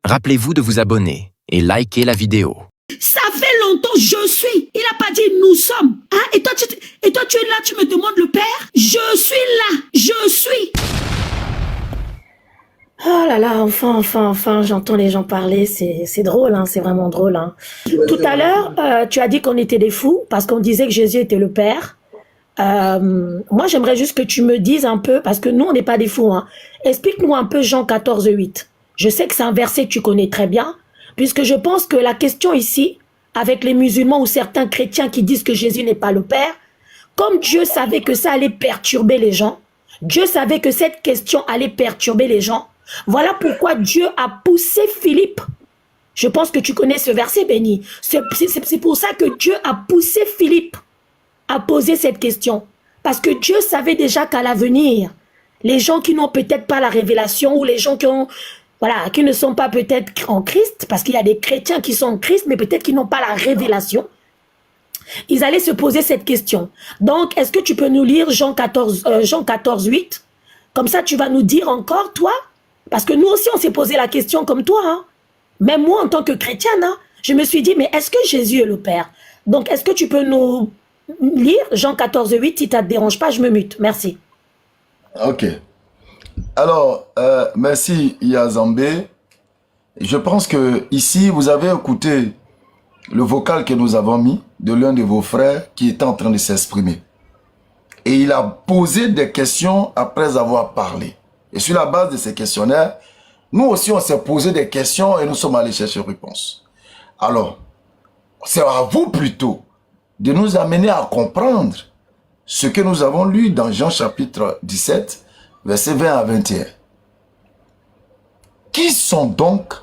Rappelez-vous de vous abonner et liker la vidéo. Ça fait longtemps, je suis. Il n'a pas dit nous sommes. Hein? Et toi, tu es là, tu me demandes le Père? Je suis là, je suis. Oh là là, enfin, j'entends les gens parler, c'est drôle, hein, c'est vraiment drôle. Hein. Tout à l'heure, tu as dit qu'on était des fous parce qu'on disait que Jésus était le Père. Moi, j'aimerais juste que tu me dises un peu, parce que nous, on n'est pas des fous. Hein. Explique-nous un peu Jean 14, 8. Je sais que c'est un verset que tu connais très bien, puisque je pense que la question ici, avec les musulmans ou certains chrétiens qui disent que Jésus n'est pas le Père, comme Dieu savait que ça allait perturber les gens, Dieu savait que cette question allait perturber les gens, voilà pourquoi Dieu a poussé Philippe. Je pense que tu connais ce verset, béni. C'est pour ça que Dieu a poussé Philippe à poser cette question. Parce que Dieu savait déjà qu'à l'avenir, les gens qui n'ont peut-être pas la révélation ou les gens qui ont, voilà, qui ne sont pas peut-être en Christ, parce qu'il y a des chrétiens qui sont en Christ, mais peut-être qui n'ont pas la révélation, ils allaient se poser cette question. Donc, est-ce que tu peux nous lire Jean 14, 8? Comme ça, tu vas nous dire encore, toi, parce que nous aussi, on s'est posé la question comme toi. Hein. Même moi, en tant que chrétienne, hein, je me suis dit, mais est-ce que Jésus est le Père? Donc, est-ce que tu peux nous lire Jean 14, 8? Si ça ne te dérange pas, je me mute. Merci. Ok. Alors, merci Yazambé. Je pense que ici, vous avez écouté le vocal que nous avons mis de l'un de vos frères qui était en train de s'exprimer. Et il a posé des questions après avoir parlé. Et sur la base de ces questionnaires, nous aussi, on s'est posé des questions et nous sommes allés chercher réponse. Alors, c'est à vous plutôt de nous amener à comprendre ce que nous avons lu dans Jean chapitre 17, versets 20 à 21. Qui sont donc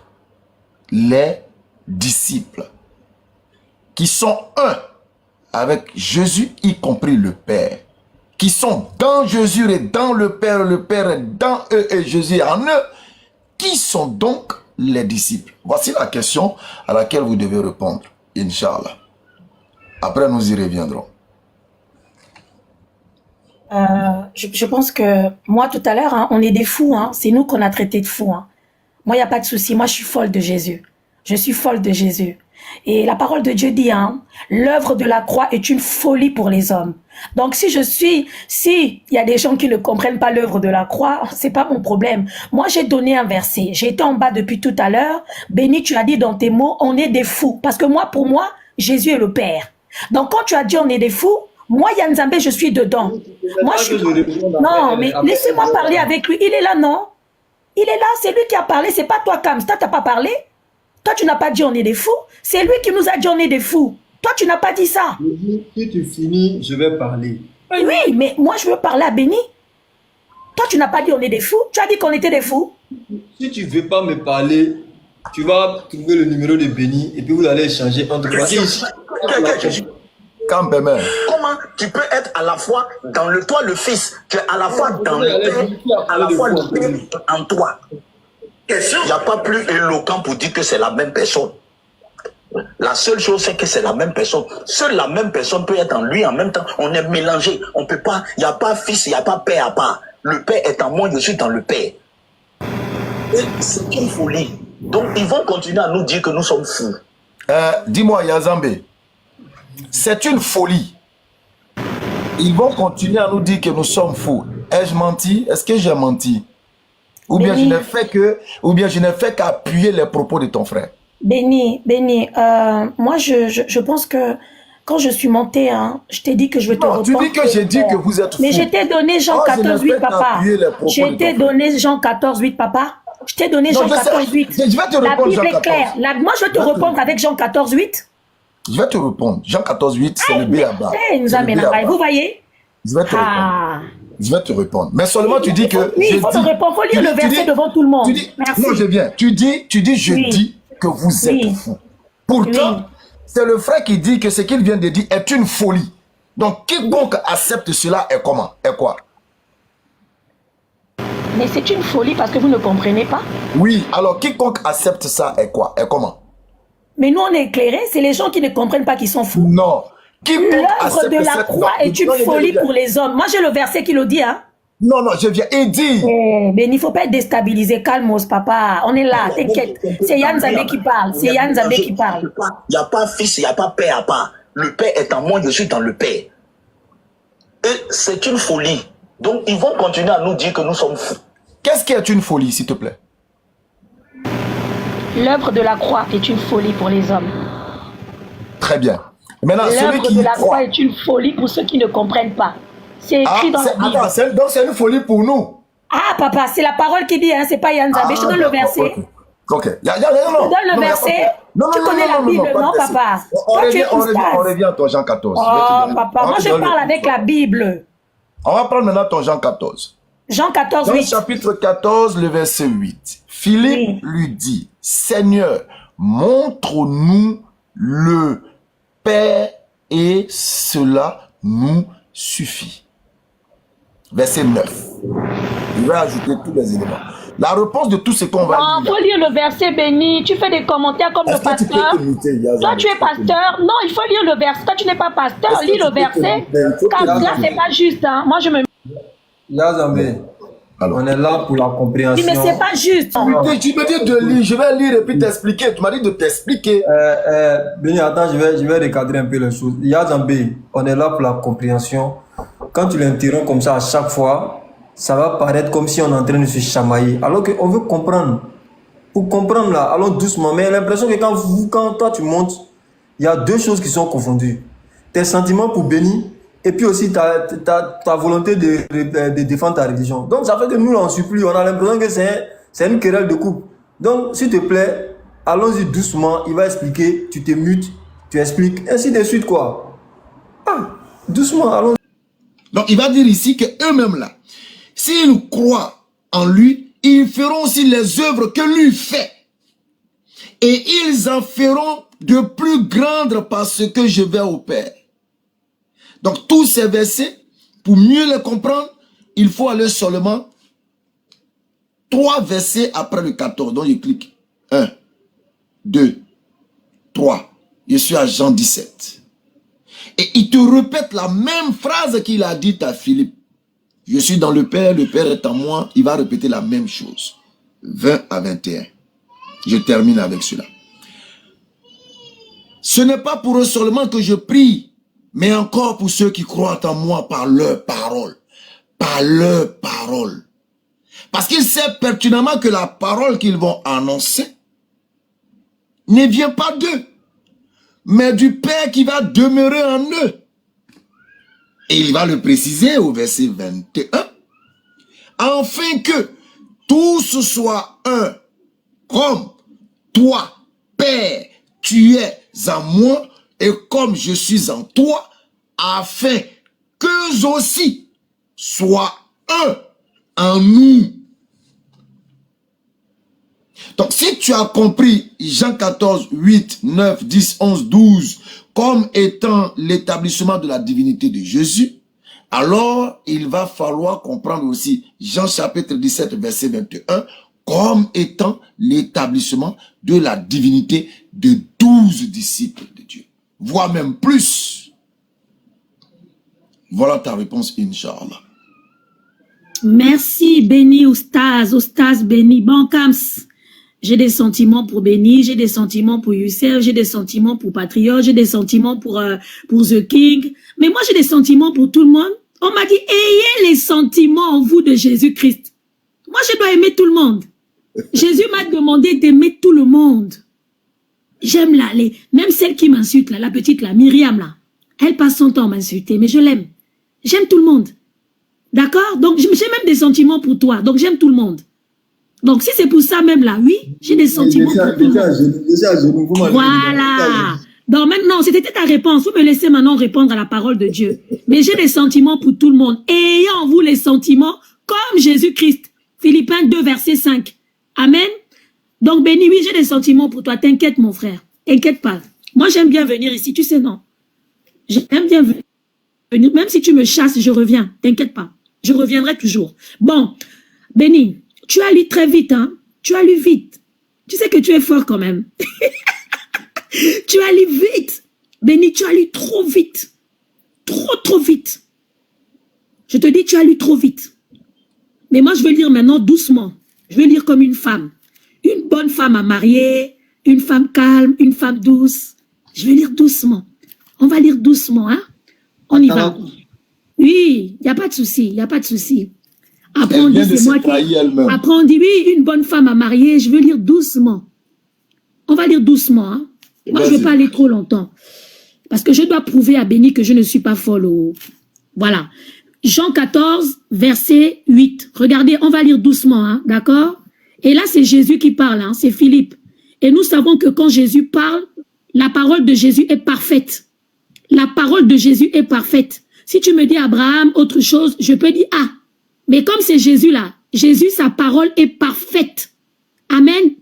les disciples qui sont un avec Jésus, y compris le Père, qui sont dans Jésus et dans le Père est dans eux et Jésus est en eux? Qui sont donc les disciples? Voici la question à laquelle vous devez répondre, Inch'Allah. Après, nous y reviendrons. Je pense que moi, tout à l'heure, hein, on est des fous. Hein, c'est nous qu'on a traité de fous. Hein. Moi, il n'y a pas de souci. Moi, je suis folle de Jésus. Je suis folle de Jésus. Et la parole de Dieu dit, hein, l'œuvre de la croix est une folie pour les hommes. Donc, si il y a des gens qui ne comprennent pas l'œuvre de la croix, c'est pas mon problème. Moi, j'ai donné un verset. J'ai été en bas depuis tout à l'heure. Béni, tu as dit dans tes mots, on est des fous. Parce que moi, pour moi, Jésus est le Père. Donc, quand tu as dit on est des fous, moi, Yanzambé, je suis dedans. Moi, je suis... Non, mais laissez-moi parler avec lui. Il est là, non? Il est là, c'est lui qui a parlé. C'est pas toi, Kamsta, t'as pas parlé? Toi, tu n'as pas dit on est des fous. C'est lui qui nous a dit on est des fous. Toi, tu n'as pas dit ça. Si tu finis, je vais parler. Oui, mais moi, je veux parler à Béni. Toi, tu n'as pas dit on est des fous. Tu as dit qu'on était des fous. Si tu ne veux pas me parler, tu vas trouver le numéro de Béni et puis vous allez échanger entre vous. Comment tu peux être à la fois dans le toi le Fils, tu es à la fois dans le Père, à la fois le Père en toi? Il n'y a pas plus éloquent pour dire que c'est la même personne. La seule chose, c'est que c'est la même personne. Seule la même personne peut être en lui en même temps. On est mélangé. On peut pas. Il n'y a pas fils, il n'y a pas père à part. Le Père est en moi, je suis dans le Père. Et c'est une folie. Donc, ils vont continuer à nous dire que nous sommes fous. Dis-moi, Yazambé, c'est une folie. Ils vont continuer à nous dire que nous sommes fous. Ai-je menti? Est-ce que j'ai menti? Ou bien je n'ai fait qu'appuyer les propos de ton frère. Béni, moi je pense que quand je suis montée, hein, je t'ai dit que je vais te répondre. Tu dis que j'ai dit que vous êtes fou. Mais je t'ai donné Jean 14, 8, papa. Je t'ai donné Jean 14, 8, papa. Je t'ai donné Jean 14, 8. Je vais te répondre, la Bible est claire. Moi, je vais te répondre avec Jean 14, 8. Je vais te répondre. Jean 14, 8, c'est le B.A.B.A. nous amène à vous voyez? Je vais te répondre. Je vais te répondre. Mais seulement tu dis que... Oui, il faut te répondre. Il faut lire le verset devant tout le monde. Merci. Non, je viens. Tu dis, je dis que vous êtes fou. Pourtant, c'est le frère qui dit que ce qu'il vient de dire est une folie. Donc, quiconque accepte cela est comment? Est quoi? Mais c'est une folie parce que vous ne comprenez pas. Oui, alors quiconque accepte ça est quoi? Est comment? Mais nous, on est éclairés. C'est les gens qui ne comprennent pas qui sont fous. Non. L'œuvre de la croix est une folie pour les hommes. Moi, j'ai le verset qui le dit. Hein. Non, non, je viens et dire. Mais il ne faut pas être déstabilisé. Calmos, papa. On est là, t'inquiète. C'est Yann Zambé qui parle. C'est Yann Zambé qui parle. Il n'y a pas fils, il n'y a pas père à part. Le père est en moi, je suis dans le père. Et c'est une folie. Donc, ils vont continuer à nous dire que nous sommes fous. Qu'est-ce qui est une folie, s'il te plaît? L'œuvre de la croix est une folie pour les hommes. Très bien. Maintenant, l'œuvre de la croix est une folie pour ceux qui ne comprennent pas. C'est écrit dans la Bible. Attends, donc c'est une folie pour nous. Ah, papa, c'est la parole qui dit, hein, c'est pas Yann Zambé. Je te donne le verset. Ok. Je te donne le verset. Tu connais la Bible, non, papa? On revient à ton Jean 14. Oh, papa, moi je parle avec la Bible. On va prendre maintenant ton Jean 14. Jean 14, Dans 8. le chapitre 14, le verset 8. Philippe lui dit, Seigneur, montre-nous le Père et cela nous suffit. Verset 9. Il va ajouter tous les éléments. La réponse de tout ce qu'on va lire. Il faut lire le verset béni. Tu fais des commentaires comme le pasteur. Toi, tu es pasteur. Non, il faut lire le verset. Toi, tu n'es pas pasteur. Lis le verset. Car là, c'est pas juste. Hein. Moi, je me... Yazambé, on est là pour la compréhension. Mais c'est pas juste. Tu me dis de lire. Je vais lire et puis t'expliquer. Tu m'as dit de t'expliquer. Béni, attends, je vais recadrer un peu les choses. Yazambé, on est là pour la compréhension. Quand tu l'interromps comme ça à chaque fois, ça va paraître comme si on est en train de se chamailler. Alors qu'on veut comprendre. Pour comprendre là, allons doucement. Mais j'ai l'impression que quand toi tu montes, il y a deux choses qui sont confondues. Tes sentiments pour Béni et puis aussi ta volonté de défendre ta religion. Donc ça fait que nous, on ne suit plus. On a l'impression que c'est une querelle de couple. Donc s'il te plaît, allons-y doucement. Il va expliquer, tu te mutes, tu expliques, ainsi de suite quoi. Ah, doucement, allons. Donc il va dire ici que eux-mêmes là, s'ils croient en lui, ils feront aussi les œuvres que lui fait. Et ils en feront de plus grandes parce que je vais au Père. Donc tous ces versets, pour mieux les comprendre, il faut aller seulement 3 versets après le 14. Donc je clique 1, 2, 3. Je suis à Jean 17. Et il te répète la même phrase qu'il a dit à Philippe. Je suis dans le Père est en moi. Il va répéter la même chose. 20 à 21. Je termine avec cela. Ce n'est pas pour eux seulement que je prie, mais encore pour ceux qui croient en moi par leur parole. Par leur parole. Parce qu'il sait pertinemment que la parole qu'ils vont annoncer ne vient pas d'eux, mais du Père qui va demeurer en eux. Et il va le préciser au verset 21. Afin que tous soient un, comme toi, Père, tu es en moi, et comme je suis en toi, afin qu'eux aussi soient un en nous. Donc, si tu as compris Jean 14, 8, 9, 10, 11, 12 comme étant l'établissement de la divinité de Jésus, alors il va falloir comprendre aussi Jean chapitre 17, verset 21 comme étant l'établissement de la divinité de 12 disciples de Dieu, voire même plus. Voilà ta réponse, Inch'Allah. Merci, béni, Oustaz béni, bon Kams. J'ai des sentiments pour Béni, j'ai des sentiments pour Youssef, j'ai des sentiments pour Patriote, j'ai des sentiments pour The King. Mais moi, j'ai des sentiments pour tout le monde. On m'a dit, ayez les sentiments en vous de Jésus-Christ. Moi, je dois aimer tout le monde. Jésus m'a demandé d'aimer tout le monde. J'aime là, même celle qui m'insulte, là, la petite, là, Myriam, là. Elle passe son temps à m'insulter, mais je l'aime. J'aime tout le monde. D'accord? Donc, j'ai même des sentiments pour toi. Donc, j'aime tout le monde. Donc, si c'est pour ça même là, oui, j'ai des sentiments pour tout le monde. Voilà. Donc, maintenant, c'était ta réponse. Vous me laissez maintenant répondre à la parole de Dieu. Mais j'ai des sentiments pour tout le monde. Ayant en vous les sentiments comme Jésus-Christ. Philippiens 2, verset 5. Amen. Donc, béni, oui, j'ai des sentiments pour toi. T'inquiète, mon frère. T'inquiète pas. Moi, j'aime bien venir ici. Tu sais, non. J'aime bien venir. Même si tu me chasses, je reviens. T'inquiète pas. Je reviendrai toujours. Bon, béni. Tu as lu très vite, hein? Tu as lu vite. Tu sais que tu es fort quand même. Tu as lu vite. Béni, tu as lu trop vite. Trop vite. Je te dis, tu as lu trop vite. Mais moi, je vais lire maintenant doucement. Je vais lire comme une femme. Une bonne femme à marier, une femme calme, une femme douce. Je vais lire doucement. On va lire doucement, hein? On y va. Oui, il n'y a pas de souci, il n'y a pas de souci. Après, on dit, c'est moi qui... Après, on dit, oui, une bonne femme à marier. Je veux lire doucement. On va lire doucement, hein? Moi, je ne vais pas aller trop longtemps. Parce que je dois prouver à Béni que je ne suis pas folle. Voilà. Jean 14, verset 8. Regardez, on va lire doucement, hein, d'accord? Et là, c'est Jésus qui parle, hein, c'est Philippe. Et nous savons que quand Jésus parle, la parole de Jésus est parfaite. La parole de Jésus est parfaite. Si tu me dis Abraham, autre chose, je peux dire ah. Mais comme c'est Jésus là, Jésus, sa parole est parfaite. Amen.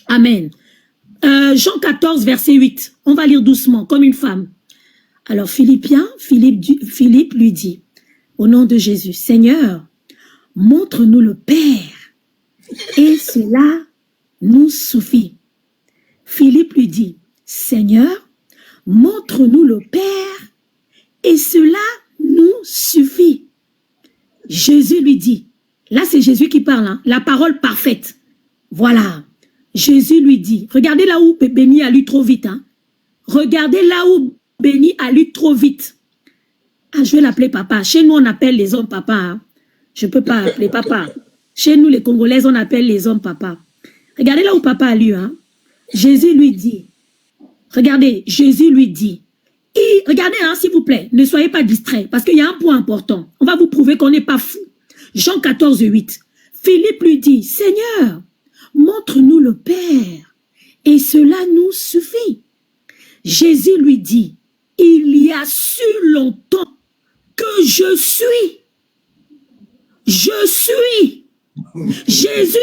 Amen. Jean 14, verset 8. On va lire doucement, comme une femme. Alors, Philippe lui dit, au nom de Jésus, Seigneur, montre-nous le Père, et cela nous suffit. Philippe lui dit, Seigneur, montre-nous le Père, et cela nous suffit. Jésus lui dit, là c'est Jésus qui parle, hein, la parole parfaite. Voilà. Jésus lui dit, regardez là où Béni a lu trop vite. Hein. Regardez là où Béni a lu trop vite. Ah, je vais l'appeler papa. Chez nous, on appelle les hommes papa. Hein. Je ne peux pas appeler papa. Chez nous, les Congolais, on appelle les hommes papa. Regardez là où papa a lu. Hein. Jésus lui dit, regardez, Jésus lui dit, regardez, hein, s'il vous plaît, ne soyez pas distraits, parce qu'il y a un point important. On va vous prouver qu'on n'est pas fou. Jean 14, 8. Philippe lui dit, Seigneur, montre-nous le Père, et cela nous suffit. Jésus lui dit, il y a si longtemps que je suis. Jésus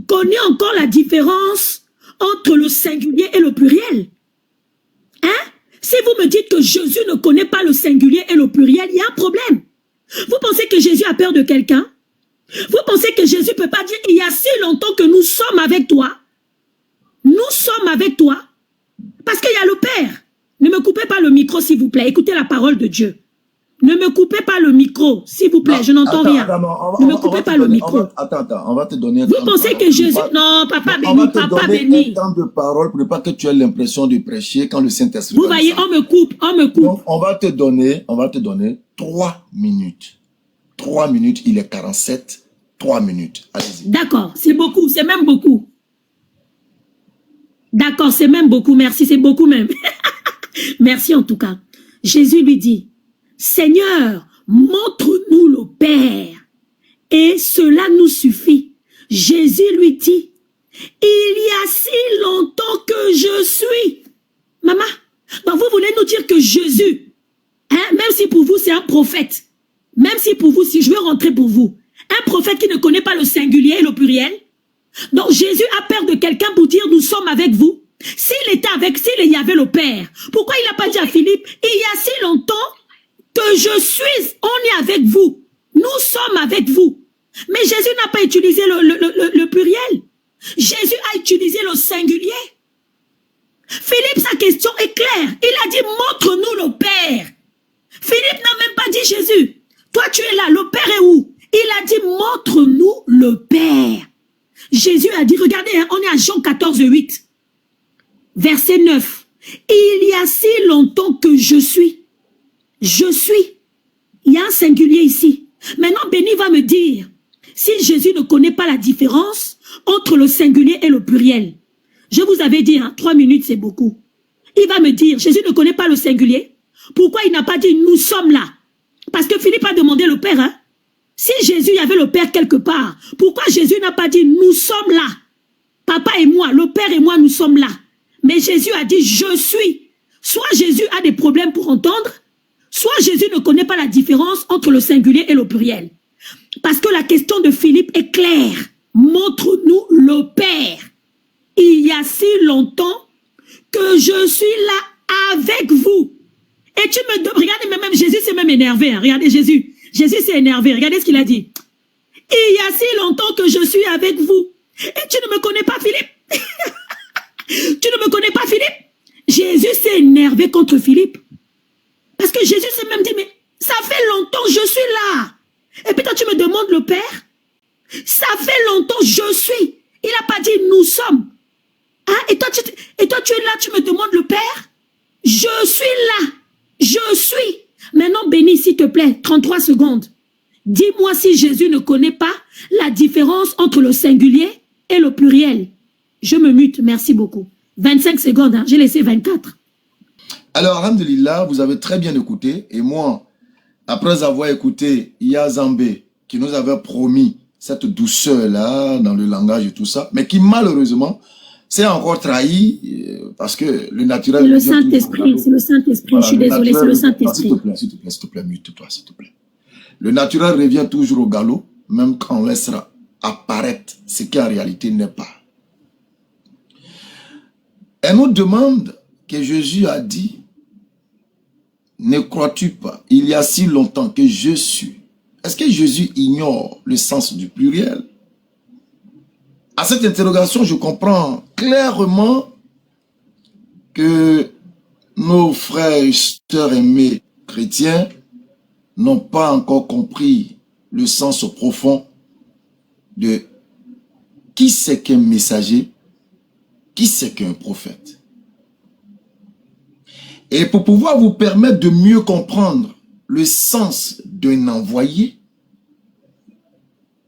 connaît encore la différence entre le singulier et le pluriel. Hein? Si vous me dites que Jésus ne connaît pas le singulier et le pluriel, il y a un problème. Vous pensez que Jésus a peur de quelqu'un? Vous pensez que Jésus ne peut pas dire, il y a si longtemps que nous sommes avec toi? Nous sommes avec toi. Parce qu'il y a le Père. Ne me coupez pas le micro, s'il vous plaît. Écoutez la parole de Dieu. Ne me coupez pas le micro, s'il vous plaît. Non, je n'entends rien. Ne me coupez pas le micro. Attends, on va te donner... Vous pensez que Jésus... Non, papa béni, papa béni. Un temps de parole pour ne pas que tu aies l'impression de prêcher quand le Saint-Esprit... Vous voyez, on me coupe. Donc, on va te donner 3 minutes. 3 minutes, il est 47. 3 minutes. Allez-y. D'accord, c'est beaucoup, c'est même beaucoup. D'accord, c'est même beaucoup, merci, c'est beaucoup même. Merci en tout cas. Jésus lui dit, Seigneur, montre-nous le Père, et cela nous suffit. Jésus lui dit, il y a si longtemps que je suis. Maman, donc vous voulez nous dire que Jésus, hein, même si pour vous c'est un prophète, même si pour vous, si je veux rentrer pour vous, un prophète qui ne connaît pas le singulier et le pluriel, donc Jésus a peur de quelqu'un pour dire nous sommes avec vous. S'il était avec, s'il y avait le Père, pourquoi il n'a pas dit à Philippe, il y a si longtemps que je suis, on est avec vous. Nous sommes avec vous. Mais Jésus n'a pas utilisé le pluriel. Jésus a utilisé le singulier. Philippe, sa question est claire. Il a dit, montre-nous le Père. Philippe n'a même pas dit Jésus. Toi, tu es là, le Père est où? Il a dit, montre-nous le Père. Jésus a dit, regardez, hein, on est à Jean 14, 8. Verset 9. Il y a si longtemps que je suis. Je suis. Il y a un singulier ici. Maintenant, Béni va me dire, si Jésus ne connaît pas la différence entre le singulier et le pluriel, je vous avais dit, hein, 3 minutes, c'est beaucoup. Il va me dire, Jésus ne connaît pas le singulier. Pourquoi il n'a pas dit, nous sommes là? Parce que Philippe a demandé le Père, hein. Si Jésus y avait le Père quelque part, pourquoi Jésus n'a pas dit, nous sommes là? Papa et moi, le Père et moi, nous sommes là. Mais Jésus a dit, je suis. Soit Jésus a des problèmes pour entendre, soit Jésus ne connaît pas la différence entre le singulier et le pluriel. Parce que la question de Philippe est claire. Montre-nous le Père. Il y a si longtemps que je suis là avec vous. Et tu me donnes, regardez, même Jésus s'est même énervé. Hein. Regardez Jésus. Jésus s'est énervé. Regardez ce qu'il a dit. Il y a si longtemps que je suis avec vous. Et tu ne me connais pas, Philippe. Tu ne me connais pas, Philippe. Jésus s'est énervé contre Philippe. Parce que Jésus s'est même dit, mais ça fait longtemps que je suis là. Et puis toi, tu me demandes le Père. Ça fait longtemps, je suis. Il n'a pas dit nous sommes. Hein? Et toi, tu es là, tu me demandes le Père? Je suis là. Je suis. Maintenant, Béni, s'il te plaît, 33 secondes. Dis-moi si Jésus ne connaît pas la différence entre le singulier et le pluriel. Je me mute, merci beaucoup. 25 secondes, hein, j'ai laissé 24. Alors, alhamdulillah, vous avez très bien écouté. Et moi, après avoir écouté Yazambé, qui nous avait promis cette douceur-là dans le langage et tout ça, mais qui malheureusement s'est encore trahi parce que le naturel... C'est le Saint-Esprit, c'est le Saint-Esprit, voilà, je suis désolé, c'est le Saint-Esprit. S'il te plaît, mute-toi, s'il te plaît. Le naturel revient toujours au galop, même quand on laissera apparaître ce qui en réalité n'est pas. Elle nous demande que Jésus a dit, ne crois-tu pas, il y a si longtemps que je suis. Est-ce que Jésus ignore le sens du pluriel? À cette interrogation, je comprends clairement que nos frères et sœurs aimés chrétiens n'ont pas encore compris le sens profond de qui c'est qu'un messager, qui c'est qu'un prophète. Et pour pouvoir vous permettre de mieux comprendre le sens d'un envoyé,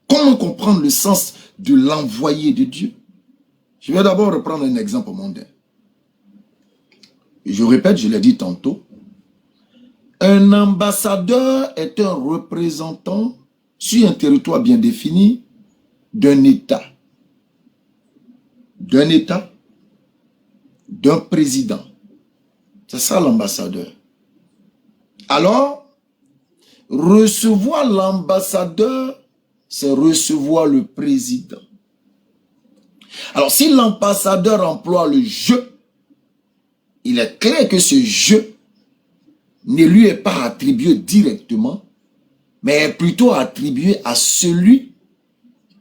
comment comprendre le sens de l'envoyé de Dieu? Je vais d'abord reprendre un exemple mondain. Et je répète, je l'ai dit tantôt, un ambassadeur est un représentant sur un territoire bien défini d'un État. D'un président. C'est ça l'ambassadeur. Alors, recevoir l'ambassadeur, c'est recevoir le président. Alors, si l'ambassadeur emploie le « je », il est clair que ce « je » ne lui est pas attribué directement, mais est plutôt attribué à celui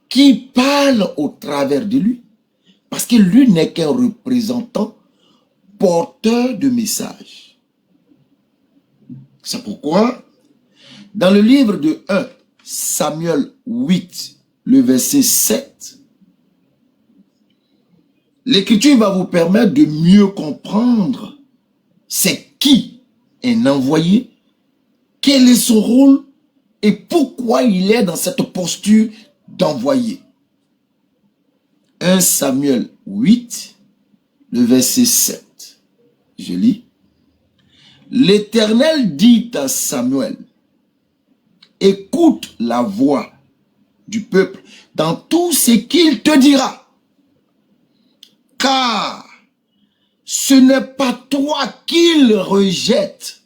qui parle au travers de lui. Parce que lui n'est qu'un représentant porteur de messages. C'est pourquoi, dans le livre de 1 Samuel 8, le verset 7, l'Écriture va vous permettre de mieux comprendre c'est qui un envoyé, quel est son rôle et pourquoi il est dans cette posture d'envoyé. 1 Samuel 8, le verset 7. Je lis. L'Éternel dit à Samuel, écoute la voix du peuple dans tout ce qu'il te dira, car ce n'est pas toi qu'il rejette.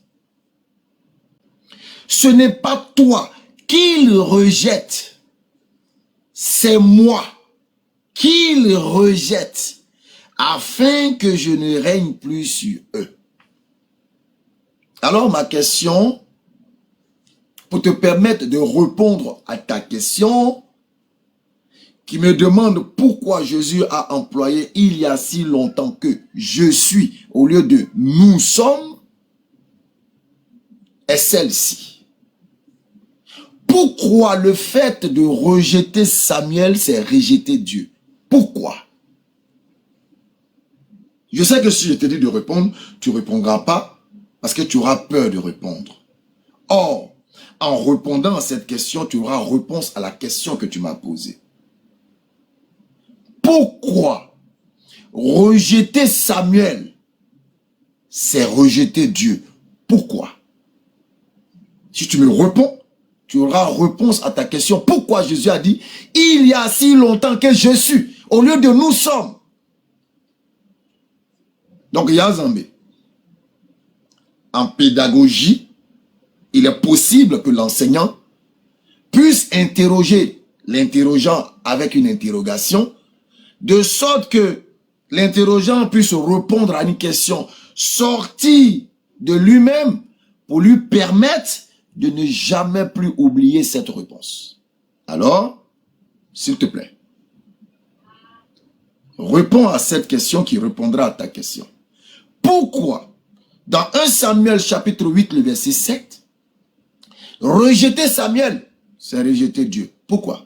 Ce n'est pas toi qu'il rejette. C'est moi qu'il rejette, afin que je ne règne plus sur eux. Alors ma question, pour te permettre de répondre à ta question, qui me demande pourquoi Jésus a employé il y a si longtemps que je suis au lieu de nous sommes, est celle-ci. Pourquoi le fait de rejeter Samuel, c'est rejeter Dieu? Pourquoi? Je sais que si je te dis de répondre, tu ne répondras pas parce que tu auras peur de répondre. Or, en répondant à cette question, tu auras réponse à la question que tu m'as posée. Pourquoi rejeter Samuel, c'est rejeter Dieu? Pourquoi? Si tu me réponds, tu auras réponse à ta question. Pourquoi Jésus a dit, il y a si longtemps que je suis, au lieu de nous sommes. Donc, Yazambé, en pédagogie, il est possible que l'enseignant puisse interroger l'interrogeant avec une interrogation, de sorte que l'interrogeant puisse répondre à une question sortie de lui-même pour lui permettre de ne jamais plus oublier cette réponse. Alors, s'il te plaît, réponds à cette question qui répondra à ta question. Pourquoi, dans 1 Samuel chapitre 8, le verset 7, rejeter Samuel, c'est rejeter Dieu? Pourquoi?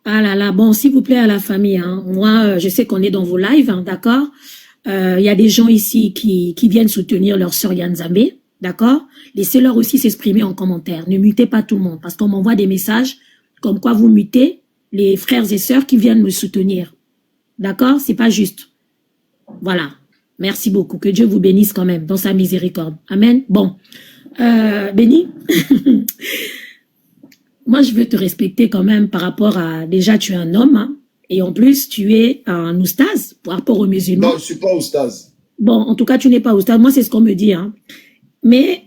Ah là là, bon, s'il vous plaît à la famille, hein. Moi, je sais qu'on est dans vos lives, hein, d'accord? Il y a des gens ici qui viennent soutenir leur sœur Yanzambe, d'accord? Laissez-leur aussi s'exprimer en commentaire. Ne mutez pas tout le monde, parce qu'on m'envoie des messages comme quoi vous mutez les frères et sœurs qui viennent me soutenir. D'accord? C'est pas juste. Voilà. Merci beaucoup. Que Dieu vous bénisse quand même dans sa miséricorde. Amen. Bon. Béni. Moi, je veux te respecter quand même par rapport à... Déjà, tu es un homme, hein, et en plus, tu es un oustaz par rapport aux musulmans. Non, je ne suis pas oustaz. Bon, en tout cas, tu n'es pas oustaz. Moi, c'est ce qu'on me dit. Hein. Mais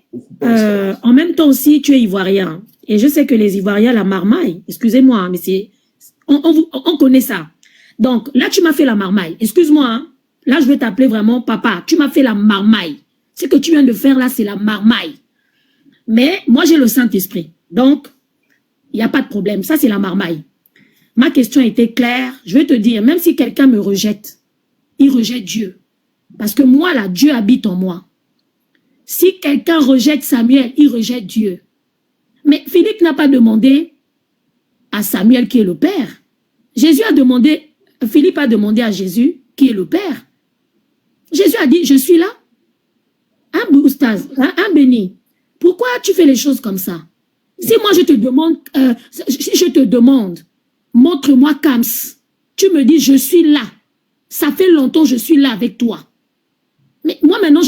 en même temps aussi, tu es ivoirien. Et je sais que les Ivoiriens, la marmaille, excusez-moi, hein, mais c'est... On connaît ça. Donc, là, tu m'as fait la marmaille. Excuse-moi, hein. Là, je vais t'appeler vraiment papa. Tu m'as fait la marmaille. Ce que tu viens de faire là, c'est la marmaille. Mais moi, j'ai le Saint-Esprit. Donc... il n'y a pas de problème. Ça, c'est la marmaille. Ma question était claire. Je vais te dire, même si quelqu'un me rejette, il rejette Dieu. Parce que moi, là, Dieu habite en moi. Si quelqu'un rejette Samuel, il rejette Dieu. Mais Philippe n'a pas demandé à Samuel qui est le Père. Philippe a demandé à Jésus qui est le Père. Jésus a dit, je suis là. Un oustaz, un béni. Pourquoi tu fais les choses comme ça? Si moi je te demande, montre-moi Kams, tu me dis je suis là. Ça fait longtemps je suis là avec toi. Mais moi maintenant,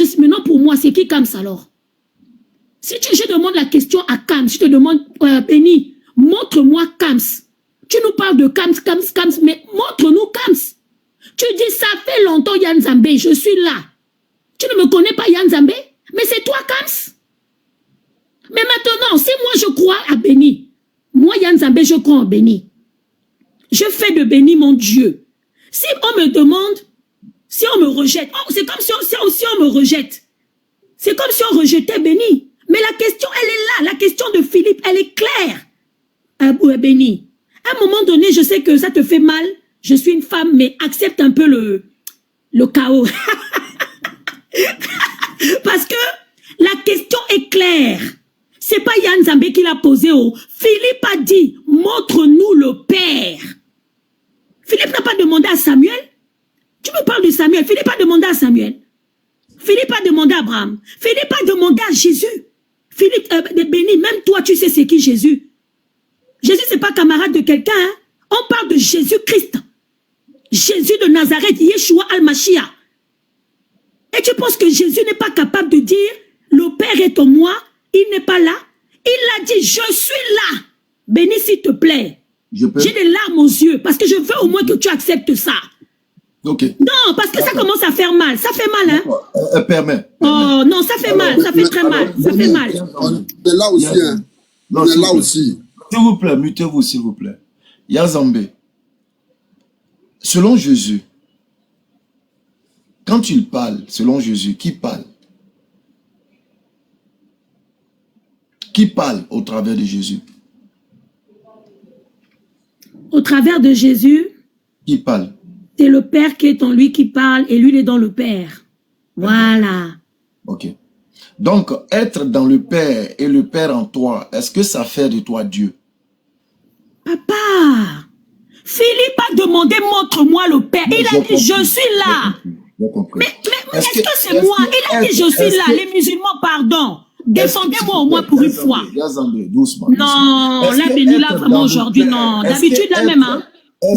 pour moi, c'est qui Kams alors? Si je demande la question à Kams, je te demande, Béni, montre-moi Kams. Tu nous parles de Kams, mais montre-nous Kams. Tu dis ça fait longtemps Yanzambe, je suis là. Tu ne me connais pas Yanzambe, mais c'est toi Kams. Mais maintenant, si moi je crois à Béni, moi Yanzambe, je crois en Béni. Je fais de Béni mon Dieu. Si on me demande, si on me rejette, c'est comme si on me rejette. C'est comme si on rejetait Béni. Mais la question, elle est là. La question de Philippe, elle est claire. Béni. À un moment donné, je sais que ça te fait mal. Je suis une femme, mais accepte un peu le chaos. Parce que la question est claire. C'est pas Yanzambe qui l'a posé. Philippe a dit, montre-nous le Père. Philippe n'a pas demandé à Samuel. Tu me parles de Samuel. Philippe a demandé à Samuel. Philippe a demandé à Abraham. Philippe a demandé à Jésus. Philippe, béni, même toi, tu sais c'est qui Jésus. Jésus, c'est pas camarade de quelqu'un. Hein? On parle de Jésus-Christ. Jésus de Nazareth, Yeshua al-Mashiach. Et tu penses que Jésus n'est pas capable de dire, le Père est en moi, il n'est pas là. Il a dit, je suis là. Béni, s'il te plaît. J'ai des larmes aux yeux parce que je veux au moins que tu acceptes ça. Ok. Non, parce que ça commence à faire mal. Ça fait mal, hein? Permets. Oh non, ça fait mal. Ça fait très mal. Ça fait mal. On est là aussi, hein. On est là aussi. S'il vous plaît, mutez-vous, s'il vous plaît. Yanzambe, selon Jésus, quand il parle, selon Jésus, qui parle? Qui parle au travers de Jésus? Au travers de Jésus, qui parle? C'est le Père qui est en lui qui parle et lui, il est dans le Père. Voilà. Ok. Donc, être dans le Père et le Père en toi, est-ce que ça fait de toi Dieu? Papa, Philippe a demandé, montre-moi le Père. Il a dit, je suis là. Mais est-ce que c'est moi? Il a dit, je suis là. Les musulmans, pardon. Défendez-moi au moins pour une fois. Doucement. Non, là, béni, là, vraiment aujourd'hui, non. D'habitude, là même, hein.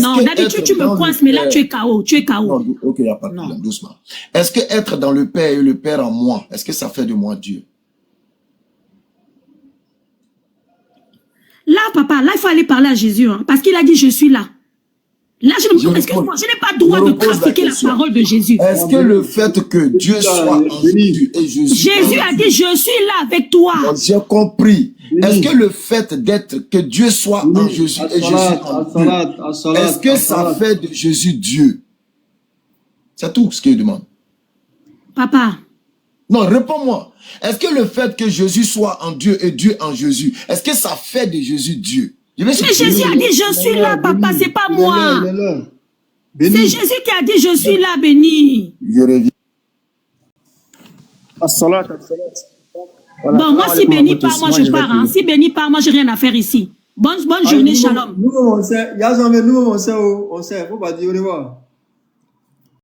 Non, d'habitude, tu me coinces, mais là, tu es KO. Tu es KO. Non, ok, il n'y a pas de problème, doucement. Est-ce que être dans le Père et le Père en moi, est-ce que ça fait de moi Dieu? Là, papa, là, il faut aller parler à Jésus, hein, parce qu'il a dit, je suis là. Là, excuse-moi, je n'ai pas le droit de trafiquer la parole de Jésus. Est-ce que le fait que Dieu soit en Jésus et Jésus a dit, je suis là avec toi. J'ai compris. Est-ce que le fait que Dieu soit en Jésus et Jésus en Dieu, est-ce que ça fait de Jésus Dieu? C'est tout ce qu'il demande. Papa. Non, réponds-moi. Est-ce que le fait que Jésus soit en Dieu et Dieu en Jésus, est-ce que ça fait de Jésus Dieu? Mais Jésus a dit, je suis là, papa, c'est pas moi. C'est Jésus qui a dit, je suis là, béni. Je reviens. Bon, moi, si béni part, moi, je pars. Hein. Si béni part, moi, j'ai rien à faire ici. Bonne Allez, journée, shalom. nous, on sait. Il y a jamais, nous, on sait, faut pas dire au revoir.